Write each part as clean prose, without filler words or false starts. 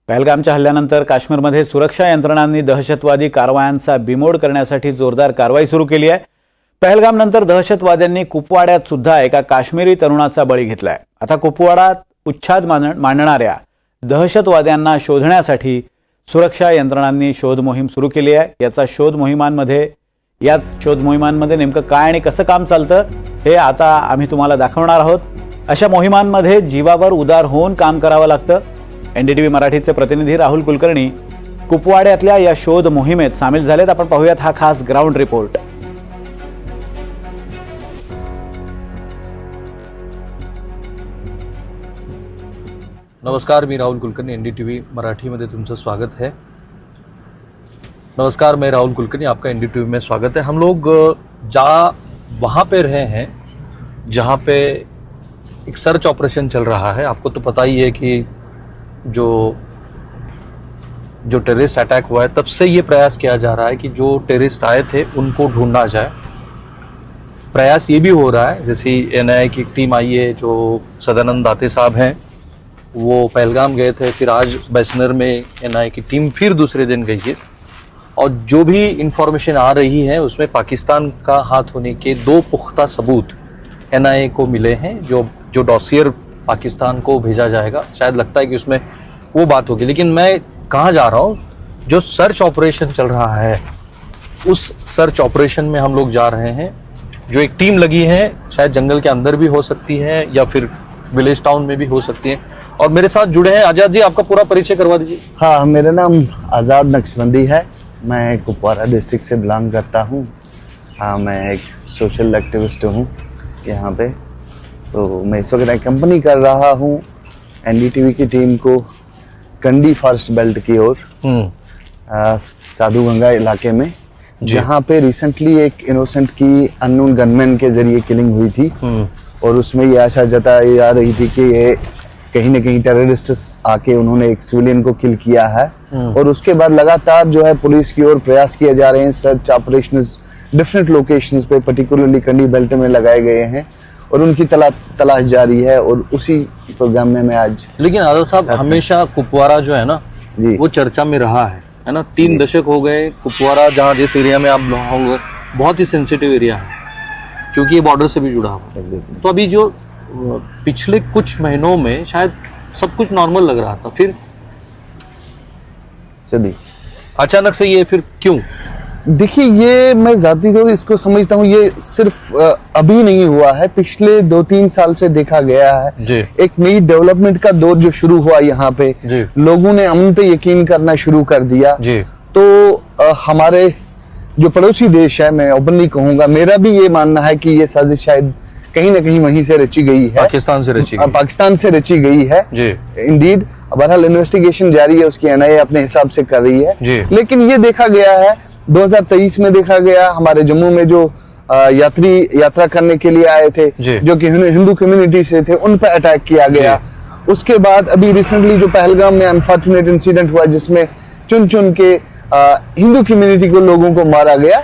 पहलगामच्या हल्ल्यानंतर काश्मीरमध्ये सुरक्षा यंत्रणांनी दहशतवादी कारवायांचा बिमोड करण्यासाठी जोरदार कारवाई सुरू केली आहे। पहलगामनंतर दहशतवाद्यांनी कुपवाड्यात सुद्धा एका काश्मीरी तरुणाचा बळी घेतलाय। आता कुपवाडात उच्छाद मांडणाऱ्या दहशतवाद्यांना शोधण्यासाठी सुरक्षा यंत्रणांनी शोध मोहीम सुरू केली आहे। याच शोध मोहिमांमध्ये नेमकं काय आणि कसं काम चालतं हे आता आम्ही तुम्हाला दाखवणार आहोत। अशा मोहिमांमध्ये जीवावर उदार होऊन काम करावं लागतं। एनडीटीव्ही मराठीचे प्रतिनिधी राहुल कुलकर्णी कुपवाड्यातल्या या शोध मोहिमेत सामील झालेत। आपण पाहूयात हा खास ग्राउंड रिपोर्ट। नमस्कार, मी राहुल कुलकर्णी, एनडीटीव्ही मराठीमध्ये तुमचं स्वागत है। नमस्कार, मैं राहुल कुलकर्णी, आपका एनडीटीवी में स्वागत है। हम लोग वहाँ पे रहे हैं जहाँ पे एक सर्च ऑपरेशन चल रहा है। आपको तो पता ही है कि जो टेररिस्ट अटैक हुआ है तब से ये प्रयास किया जा रहा है कि जो टेररिस्ट आए थे उनको ढूंढना जाए। प्रयास ये भी हो रहा है, जैसे एनआईए की टीम आई है, जो सदानंद दाते साहब हैं, वो पहलगाम गए थे, फिर आज बैसनर में एनआईए की टीम फिर दूसरे दिन गई है। और जो भी इंफॉर्मेशन आ रही है उसमें पाकिस्तान का हाथ होने के 2 पुख्ता सबूत एनआईए को मिले हैं। जो डॉसियर पाकिस्तान को भेजा जाएगा, शायद लगता है कि उसमें वो बात होगी। लेकिन मैं कहाँ जा रहा हूँ, जो सर्च ऑपरेशन चल रहा है उस सर्च ऑपरेशन में हम लोग जा रहे हैं। जो एक टीम लगी है, शायद जंगल के अंदर भी हो सकती है या फिर विलेज टाउन में भी हो सकती है। और मेरे साथ जुड़े हैं आजाद जी, आपका पूरा परिचय करवा दीजिए। हाँ, मेरा नाम आज़ाद नक्शबंदी है। मैं कुपवाड़ा डिस्ट्रिक्ट से बिलोंग करता हूँ। हाँ, मैं एक सोशल एक्टिविस्ट हूँ यहाँ पे। तो मैं इस वक्त एक कंपनी कर रहा हूँ एनडीटीवी की टीम को कंडी फॉरेस्ट बेल्ट की ओर, साधु गंगा इलाके में, जहाँ पे रिसेंटली एक इनोसेंट की अननोन गनमैन के जरिए किलिंग हुई थी। और उसमें ये आशा जताई जा रही थी कि ये कहीं ना कहीं टेररिस्ट आके उन्होंने एक सिविलियन को किल किया है। और उसके बाद लगातार जो है पुलिस की ओर प्रयास किए जा रहे हैं। सर्च ऑपरेशंस डिफरेंट लोकेशंस पे, पर्टिकुलरली कंडी बेल्ट में लगाए गए हैं और उनकी तलाश जारी है। और उसी प्रोग्राम में मैं आज। लेकिन आजाद साहब, हमेशा कुपवाड़ा जो है ना जी, वो चर्चा में रहा है ना। 3 दशक हो गए कुपवाड़ा, जहाँ जिस एरिया में आप होंगे, बहुत ही सेंसिटिव एरिया है क्योंकि ये बॉर्डर से भी जुड़ा हुआ है। तो अभी जो पिछले कुछ महीनों में शायद सब कुछ नॉर्मल लग रहा था, फिर अचानक से ये फिर क्यों? देखिए, ये मैं जाती तौर इसको समझता हूँ, ये सिर्फ अभी नहीं हुआ है, पिछले 2-3 साल से देखा गया है। एक नई डेवलपमेंट का दौर जो शुरू हुआ यहाँ पे, लोगों ने अमन पे यकीन करना शुरू कर दिया। तो हमारे जो पड़ोसी देश है, मैं ओपनली कहूंगा, मेरा भी ये मानना है कि ये साजिश शायद कहीं ना कहीं वहीं से रची गई है, पाकिस्तान से रची गई है। इंडीड, बहरहाल इन्वेस्टिगेशन जारी है, उसकी एनआईए अपने हिसाब से कर रही है। लेकिन ये देखा गया है, 2023 में देखा गया, हमारे जम्मू में जो यात्रा करने के लिए आए थे, जो कि हिंदू कम्युनिटी से थे, उन पर अटैक किया गया। उसके बाद अभी रिसेंटली जो पहलगाम में अनफॉर्चुनेट इंसिडेंट हुआ, जिसमें चुन चुन के हिंदू कम्युनिटी को, लोगों को मारा गया।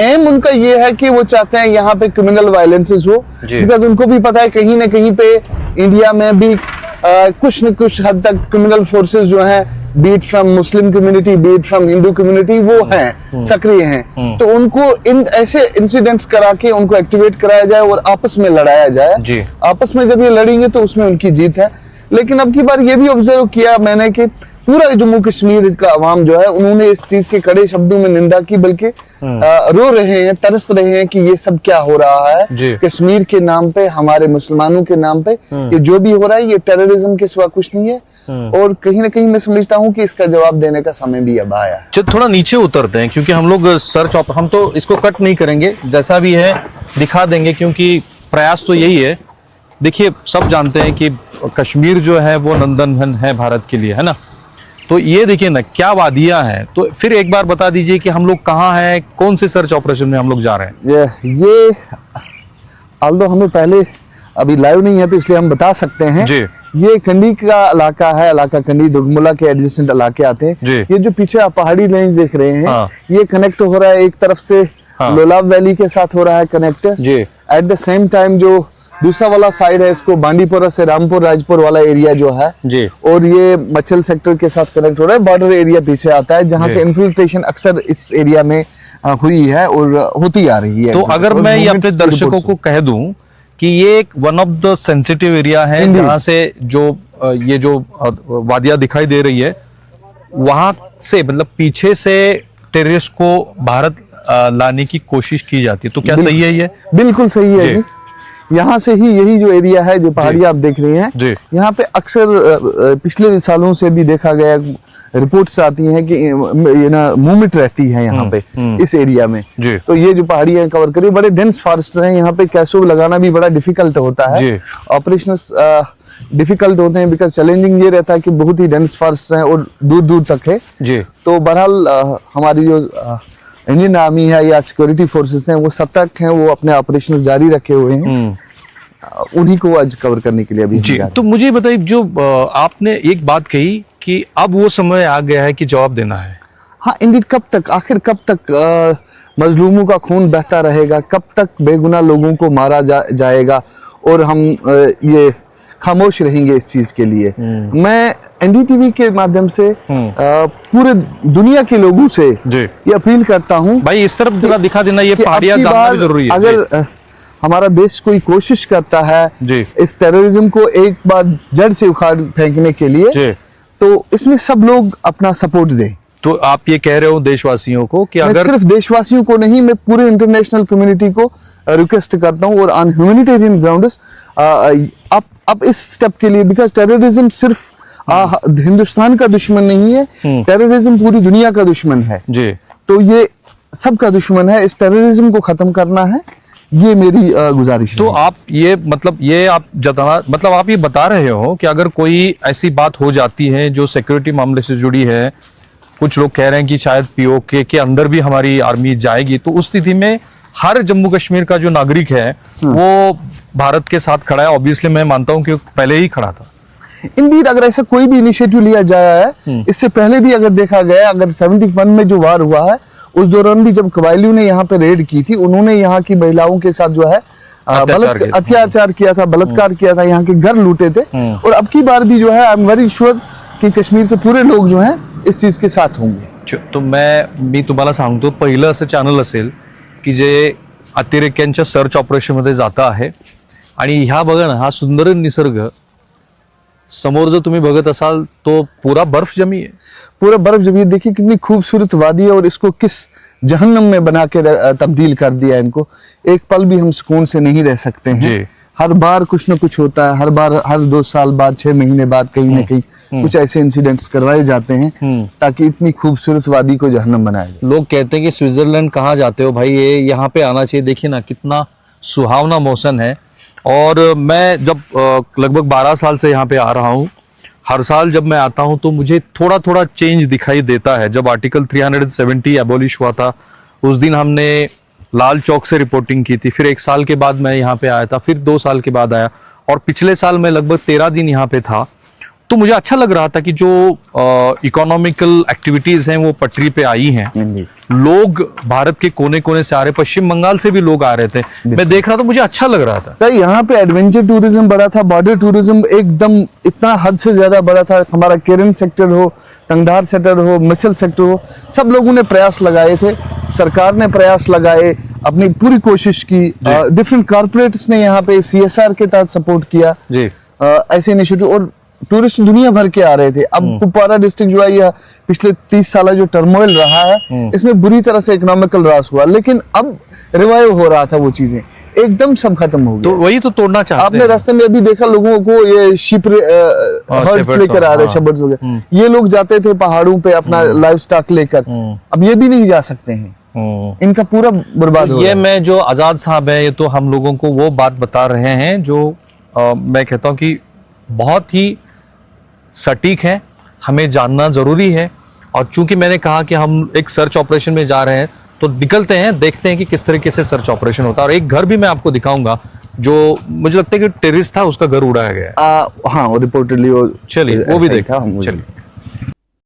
एम उनका ये है कि वो चाहते हैं यहाँ पे क्रिमिनल वायलेंसेस हो, बिकॉज उनको भी पता है कहीं ना कहीं पे इंडिया में भी कुछ न कुछ हद तक क्रिमिनल फोर्सेस जो हैं, be it from Muslim community, be it from Hindu community, वो हैं, सक्रिय हैं। तो उनको इन ऐसे इंसिडेंट्स करा के उनको एक्टिवेट कराया जाए और आपस में लड़ाया जाए। आपस में जब ये लड़ेंगे तो उसमें उनकी जीत है। लेकिन अब की बार ये भी ऑब्जर्व किया मैंने कि पूरा जम्मू कश्मीर का अवाम जो है, उन्होंने इस चीज के कड़े शब्दों में निंदा की, बल्कि रो रहे हैं, तरस रहे हैं कि ये सब क्या हो रहा है कश्मीर के नाम पे, हमारे मुसलमानों के नाम पे। ये जो भी हो रहा है, ये टेररिज्म के सिवा कुछ नहीं है। और कहीं ना कहीं मैं समझता हूँ कि इसका जवाब देने का समय भी अब आया है। चलो थोड़ा नीचे उतरते हैं, क्योंकि हम लोग हम तो इसको कट नहीं करेंगे, जैसा भी है दिखा देंगे, क्योंकि प्रयास तो यही है। देखिए, सब जानते हैं कि कश्मीर जो है वो नंदनवन है भारत के लिए, है ना। तो ये देखिए ना, क्या वादियां हैं। तो फिर एक बार बता दीजिए कि हम लोग कहाँ हैं, कौन से सर्च ऑपरेशन में हम लोग जा रहे हैं। ये आल्दो हमें पहले अभी लाइव नहीं है तो इसलिए हम बता सकते हैं। ये कंडी का इलाका है, इलाका कंडी, दुगमुला के एडजेसेंट इलाके आते हैं। ये जो पीछे आप पहाड़ी रेंज देख रहे हैं, ये कनेक्ट हो रहा है एक तरफ से लोलाब वैली के साथ हो रहा है connect. At the same time जो दूसरा वाला साइड है इसको बांडीपोरा से रामपुर राजपुर वाला एरिया जो है जी। और ये मचल सेक्टर के साथ कनेक्ट हो रहा है। बॉर्डर एरिया पीछे आता है जहां से इन्फिल्ट्रेशन अक्सर इस एरिया में हुई है और होती आ रही है। तो अगर और मैं ये अपने movements की दर्शकों reports को कह दूं कि ये एक one of the sensitive area है Indeed. जहां से जो ये जो वादियां दिखाई दे रही है वहां से मतलब पीछे से टेररिस्ट को भारत लाने की कोशिश की जाती है, तो क्या सही है ये? बिल्कुल सही है जी। जी। यहाँ से ही यही जो एरिया है जो पहाड़ियाँ आप देख रहे हैं जी। यहाँ पे अक्सर पिछले सालों से भी देखा गया रिपोर्ट्स आती हैं कि ये ना मूवमेंट रहती है यहाँ पे इस एरिया में। जी। तो ये जो पहाड़ियाँ कवर करी बड़े डेंस फॉरेस्ट हैं यहाँ पे, कैसो लगाना भी बड़ा डिफिकल्ट होता जी। है। ऑपरेशंस डिफिकल्ट होते हैं बिकॉज चैलेंजिंग ये रहता है कि बहुत ही डेंस फॉरेस्ट हैं और दूर दूर तक है। जी। तो बहरहाल हमारी जो इंडियन आर्मी है या सिक्योरिटी फोर्सेस हैं वो सतर्क हैं, वो अपने ऑपरेशन जारी रखे हुए हैं। उन्हीं को आज कवर करने के लिए अभी जी। जा रहे हैं। तो मुझे बताइए, जो आपने एक बात कही कि अब वो समय आ गया है कि जवाब देना है। हाँ इंडियन, कब तक आखिर कब तक मजलूमों का खून बहता रहेगा, कब तक बेगुनाह लोगों को मारा जाएगा और हम ये खामोश रहेंगे इस चीज के लिए। मैं एनडीटीवी के माध्यम से पूरे दुनिया के लोगों से जी। ये अपील करता हूँ भाई इस तरफ जरा दिखा देना, ये कि पहाड़ियां अब की जानना बार भी जरूरी है। अगर हमारा देश कोई कोशिश करता है जी। इस टेररिज्म को एक बार जड़ से उखाड़ फेंकने के लिए, जी। तो इसमें सब लोग अपना सपोर्ट दें। तो आप ये कह रहे हो देशवासियों को कि मैं अगर सिर्फ देशवासियों को नहीं, मैं पूरे इंटरनेशनल कम्युनिटी को रिक्वेस्ट करता हूं और ऑन ह्यूमैनिटेरियन ग्राउंड्स अब इस स्टेप के लिए, बिकॉज टेररिज्म सिर्फ हिंदुस्तान का दुश्मन नहीं है, टेररिज्म पूरी दुनिया का दुश्मन है। जी। तो ये सबका दुश्मन है, इस टेररिज्म को खत्म करना है, ये मेरी गुजारिश तो है। आप ये मतलब ये आप जताना मतलब आप ये बता रहे हो कि अगर कोई ऐसी बात हो जाती है जो सिक्योरिटी मामले से जुड़ी है, कुछ लोग कह रहे हैं कि शायद पीओके के अंदर भी हमारी आर्मी जाएगी, तो उस स्थिति में हर जम्मू कश्मीर का जो नागरिक है वो भारत के साथ खड़ा है। ऑब्वियसली मैं मानता हूं कि पहले ही खड़ा था। इंडीड, अगर ऐसा कोई भी इनिशिएटिव लिया जाया है, इससे पहले भी अगर देखा गया, अगर 71 में जो वार हुआ है उस दौरान भी जब कबायलियों ने यहाँ पे रेड की थी, उन्होंने यहाँ की महिलाओं के साथ जो है अत्याचार किया था, बलात्कार किया था, यहाँ के घर लूटे थे। और अब की बार भी जो है आई एम वेरी श्योर कि कश्मीर के पूरे लोग जो हैं इस चीज के साथ होंगे। तो मी तुम्हाला सांगतो, पहिलं असं चॅनल असेल की जे अतिरेक्यांच्या सर्च ऑपरेशन मध्ये जाता आहे आणि ह्या बघा ना, हा सुंदर निसर्ग समोर जर तुम्ही बघत असाल तो पूरा बर्फ जमी है, पूरा बर्फ जमी, देखिए कितनी खूबसूरत वादी है और इसको किस जहन्नम में बना के तब्दील कर दिया इनको। एक पल भी हम सुकून से नहीं रह सकते हैं। जी। हर बार कुछ न कुछ होता है, हर बार हर 2 साल बाद 6 महीने बाद कहीं न कहीं कुछ ऐसे इंसिडेंट्स करवाए जाते हैं ताकि इतनी खूबसूरत वादी को जहन्नम बनाया जाए। लोग कहते हैं कि स्विट्जरलैंड कहाँ जाते हो भाई, ये यहाँ पे आना चाहिए। देखिए ना कितना सुहावना मौसम है। और मैं जब लगभग 12 साल से यहाँ पे आ रहा हूँ, हर साल जब मैं आता हूँ तो मुझे थोड़ा थोड़ा चेंज दिखाई देता है। जब आर्टिकल 370 एबॉलिश हुआ था उस दिन हमने लाल चौक से रिपोर्टिंग की थी, फिर 1 साल के बाद मैं यहाँ पे आया था, फिर 2 साल के बाद आया, और पिछले साल मैं लगभग 13 दिन यहाँ पे था। तो मुझे अच्छा लग रहा था कि जो इकोनॉमिकल एक्टिविटीज हैं वो पटरी पे आई हैं। लोग भारत के कोने कोने से आ रहे, पश्चिम बंगाल से भी लोग आ रहे थे, मैं देख रहा था, मुझे अच्छा लग रहा था। सर यहाँ पे एडवेंचर टूरिज्म बढ़ा था, बॉर्डर टूरिज्म एकदम इतना हद से ज्यादा बढ़ा था। हमारा केरन सेक्टर हो, टंगधार सेक्टर हो, मचल सेक्टर हो, सब लोगों ने प्रयास लगाए थे, सरकार ने प्रयास लगाए, अपनी पूरी कोशिश की। डिफरेंट कॉर्पोरेट्स ने यहाँ पे CSR के तहत सपोर्ट किया जी। ऐसे इनिशिएटिव, और टूरिस्ट दुनिया भर के आ रहे थे। अब कुपवाड़ा डिस्ट्रिक्ट जो है यह पिछले 30 साल जो टर्मोइल रहा है इसमें बुरी तरह से इकोनॉमिकल लॉस हुआ, लेकिन अब रिवाइव हो रहा था, वो चीजें एकदम सब खत्म हो गई। तो वही तो तोड़ना चाहते आपने हैं। रास्ते में अभी देखा लोगों को ये शिप हर्ड्स लेकर आ रहे, शेपर्ड्स हो गए, ये लोग जाते थे पहाड़ों पे अपना लाइव स्टॉक लेकर, अब ये भी नहीं जा सकते हैं, इनका पूरा बर्बाद हो ये रहा है। मैं जो आजाद साहब है, ये तो हम लोगों को वो बात बता रहे हैं जो मैं कहता हूं कि बहुत ही सटीक है, हमें जानना जरूरी है। और चूंकि मैंने कहा कि हम एक सर्च ऑपरेशन में जा रहे हैं, तो निकलते हैं, देखते हैं कि किस तरीके से सर्च ऑपरेशन होता है। और एक घर भी मैं आपको दिखाऊंगा जो मुझे लगता है कि टेररिस्ट था, उसका घर उड़ाया गया है। हाँ, रिपोर्टेडली चलिए वो भी देखा, चलिए।